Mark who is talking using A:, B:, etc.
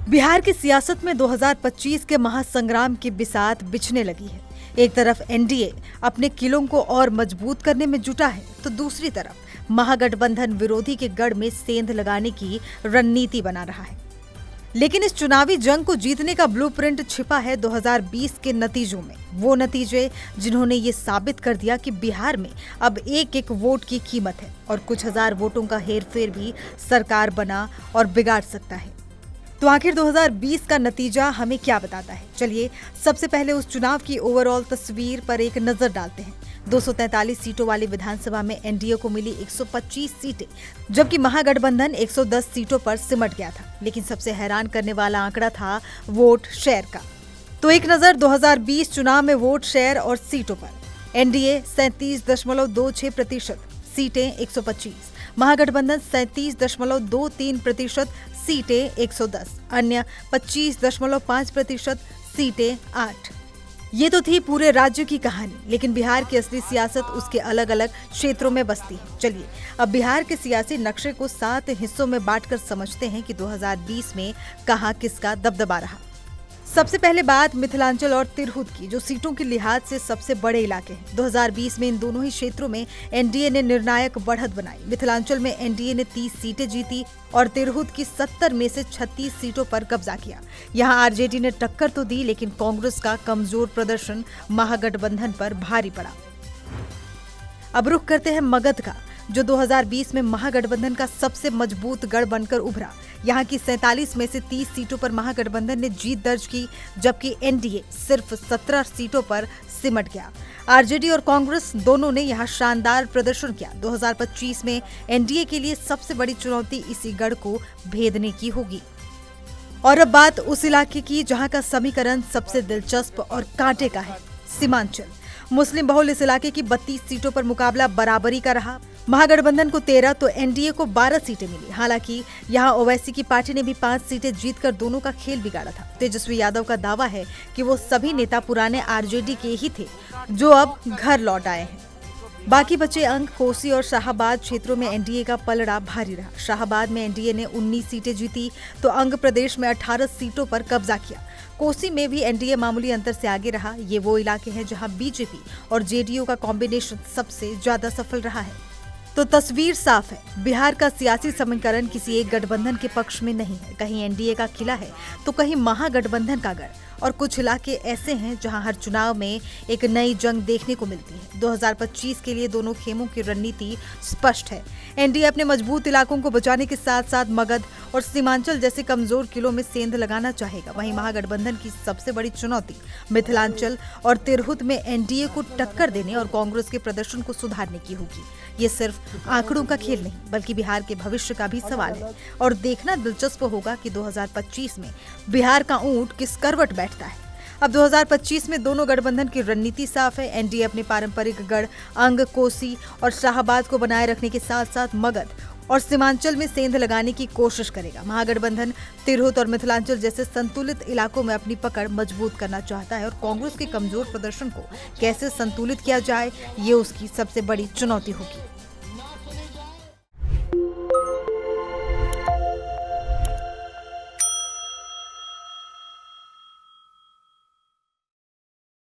A: बिहार की सियासत में 2025 के महासंग्राम की बिसात बिछने लगी है। एक तरफ एनडीए अपने किलों को और मजबूत करने में जुटा है, तो दूसरी तरफ महागठबंधन विरोधी के गढ़ में सेंध लगाने की रणनीति बना रहा है। लेकिन इस चुनावी जंग को जीतने का ब्लूप्रिंट छिपा है 2020 के नतीजों में। वो नतीजे जिन्होंने ये साबित कर दिया कि बिहार में अब एक एक वोट की कीमत है और कुछ हजार वोटों का हेरफेर भी सरकार बना और बिगाड़ सकता है। तो आखिर 2020 का नतीजा हमें क्या बताता है? चलिए सबसे पहले उस चुनाव की ओवरऑल तस्वीर पर एक नजर डालते हैं। 243 सीटों वाली विधानसभा में एनडीए को मिली 125 सीटें, जबकि महागठबंधन 110 सीटों पर सिमट गया था। लेकिन सबसे हैरान करने वाला आंकड़ा था वोट शेयर का। तो एक नजर 2020 चुनाव में वोट शेयर और सीटों पर। एनडीए 37.26%, सीटें 125, महागठबंधन 37.23%, सीटें 110, अन्य 25.5%, सीटें 8। ये तो थी पूरे राज्य की कहानी, लेकिन बिहार की असली सियासत उसके अलग अलग क्षेत्रों में बसती है। चलिए अब बिहार के सियासी नक्शे को 7 हिस्सों में बांटकर समझते हैं कि 2020 में कहां किसका दबदबा रहा। सबसे पहले बात मिथिलांचल और तिरहुत की, जो सीटों के लिहाज से सबसे बड़े इलाके हैं। 2020 में इन दोनों ही क्षेत्रों में एनडीए ने निर्णायक बढ़त बनाई। मिथिलांचल में एनडीए ने 30 सीटें जीती और तिरहुत की 70 में से 36 सीटों पर कब्जा किया। यहां आरजेडी ने टक्कर तो दी, लेकिन कांग्रेस का कमजोर प्रदर्शन महागठबंधन पर भारी पड़ा। अब रुख करते हैं मगध का, जो 2020 में महागठबंधन का सबसे मजबूत गढ़ बनकर उभरा। यहाँ की 47 में से 30 सीटों पर महागठबंधन ने जीत दर्ज की, जबकि एनडीए सिर्फ 17 सीटों पर सिमट गया। आरजेडी और कांग्रेस दोनों ने यहाँ शानदार प्रदर्शन किया। 2025 में एनडीए के लिए सबसे बड़ी चुनौती इसी गढ़ को भेदने की होगी। और अब बात उस इलाके की जहाँ का समीकरण सबसे दिलचस्प और कांटे का है, सीमांचल। मुस्लिम बहुल इस इलाके की 32 सीटों पर मुकाबला बराबरी का रहा। महागठबंधन को 13 तो एनडीए को 12 सीटें मिली। हालांकि यहां ओवैसी की पार्टी ने भी 5 सीटें जीतकर दोनों का खेल बिगाड़ा था। तेजस्वी यादव का दावा है कि वो सभी नेता पुराने आरजेडी के ही थे, जो अब घर लौट आए हैं। बाकी बचे अंक कोसी और शाहाबाद क्षेत्रों में एनडीए का पलड़ा भारी रहा। शाहाबाद में एनडीए ने 19 सीटें जीती तो अंग प्रदेश में 18 सीटों पर कब्जा किया। कोसी में भी एनडीए मामूली अंतर से आगे रहा। ये वो इलाके हैं जहां बीजेपी और जेडीयू का कॉम्बिनेशन सबसे ज्यादा सफल रहा है। तो तस्वीर साफ है, बिहार का सियासी समीकरण किसी एक गठबंधन के पक्ष में नहीं है। कहीं एनडीए का किला है तो कहीं महागठबंधन का गढ़। और कुछ इलाके ऐसे हैं जहां हर चुनाव में एक नई जंग देखने को मिलती है। 2025 के लिए दोनों खेमों की रणनीति स्पष्ट है। एनडीए अपने मजबूत इलाकों को बचाने के साथ साथ मगध और सीमांचल जैसे कमजोर किलों में सेंध लगाना चाहेगा। वहीं महागठबंधन की सबसे बड़ी चुनौती मिथिलांचल और तिरहुत में एनडीए को टक्कर देने और कांग्रेस के प्रदर्शन को सुधारने की होगी। ये सिर्फ आंकड़ों का खेल नहीं, बल्कि बिहार के भविष्य का भी सवाल है। और देखना दिलचस्प होगा कि 2025 में बिहार का ऊंट किस करवट बैठता है। अब 2025 में दोनों गठबंधन की रणनीति साफ है। एनडीए अपने पारंपरिक गढ़ अंग, कोसी और शाहाबाद को बनाए रखने के साथ साथ मगध और सीमांचल में सेंध लगाने की कोशिश करेगा। महागठबंधन तिरहुत और मिथिलांचल जैसे संतुलित इलाकों में अपनी पकड़ मजबूत करना चाहता है और कांग्रेस के कमजोर प्रदर्शन को कैसे संतुलित किया जाए, ये उसकी सबसे बड़ी चुनौती होगी।